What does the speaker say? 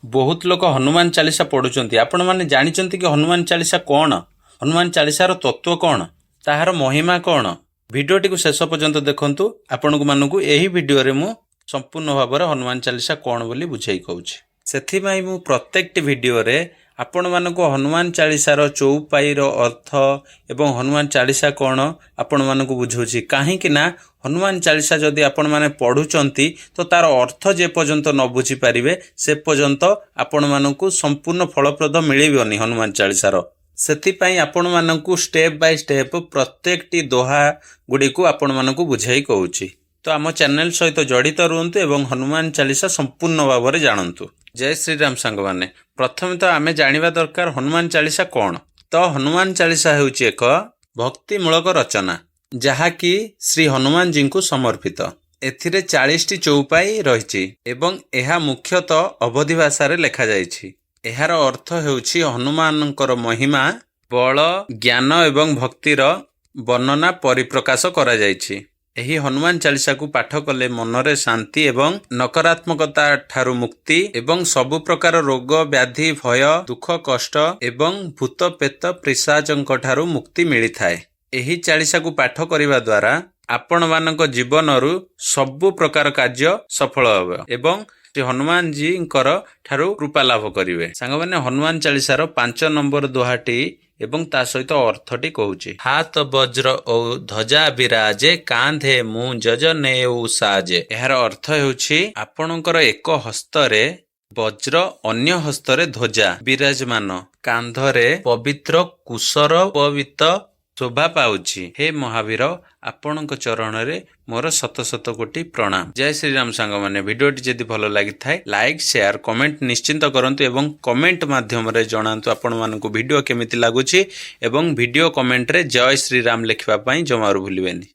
बहुत लोक हनुमान चालीसा पढ़ुचंती आपण माने जानिचंती कि हनुमान चालीसा कौन हनुमान चालीसार तत्व कौन ताहार महिमा कौन भिडियोटी को शेष पर्यंत देखंतु आपण मानकु एही भिडियो रे मु संपूर्ण भाव हनुमान चालीसा कौन बोली बुझाई कहूछि सेथिमाई मु प्रत्येकटी भिडियो रे आपण मानकु हनुमान चालीसार चौपाईर अर्थ एवं हनुमान चालीसा कौन आपण मानकु बुझौछि काहे कि ना हनुमान चालीसा जदि आपण माने पढ़ुचंती तो तार अर्थ जे पर्यंत न बुझी पारिबे से पर्यंत आपण मानकु संपूर्ण फलप्रद मिलिबनी हनुमान चालीसार सेथिपाई आपण मानकु स्टेप बाय स्टेप प्रत्येकटी दोहा गुडी को आपण मानकु बुझाई कहूछि तो आम चैनल सहित जड़ित रुहतु एवं हनुमान चालीसा संपूर्ण भाव में जानतु। जय श्री राम सांग माने प्रथम तो आमे जानिबा दरकार हनुमान चालीसा कौन तो हनुमान चालीसा हेउछि एक भक्तिमूलक रचना जहाँकि श्री हनुमान जी को समर्पित एथिरे 40 टी चौपाई रहिछि एवं एहा मुख्यतः अवधि भाषा रे लेखा जाइछि। एहार अर्थ हेउछि हनुमानकर महिमा बल ज्ञान एवं भक्तिर वर्णना परिप्रकाश करा जाइछि। एही हनुमान चालीसा को पाठ कले मनरे शांति एवं नकारात्मकता ठारू मुक्ति एवं सबु प्रकार रोग व्याधि भय दुख कष्ट एवं भूत पेत पिशाचंक ठारू मुक्ति मिली थाए। एही चालीसा को पाठ करिबा द्वारा आपण मानक जीवनरु सबु प्रकार कार्य सफल होबो एवं श्री हनुमान जी ठारू कृपा लाभ करिवे। सांग माने हनुमान चालीसार 5 नंबर दोहाटी एवं ता सहित अर्थटी कहूछि हाथ वज्र ओ ध्वजा विराजे कांधे मुंज नेउ साजे। एहार अर्थ हेउछि आपणकर एक हस्तरे वज्र अन्य हस्तरे ध्वजा विराजमान कांधरे पवित्र कुशर पवित्र शोभा पाउछि। हे महावीर आपणक चरण रे मोर शत शत कोटि प्रणाम। जय श्री राम सांग माने भिडियोटी जदि भलो लागि थाए लाइक शेयर कमेंट निश्चिंत करंतु एवं कमेंट माध्यम रे जणांतु आपण मानकु भिडियो केमिति लागुछि एवं भिडियो कमेंट रे जय श्री राम लिखिबा पई जमारू भूलिबेनी।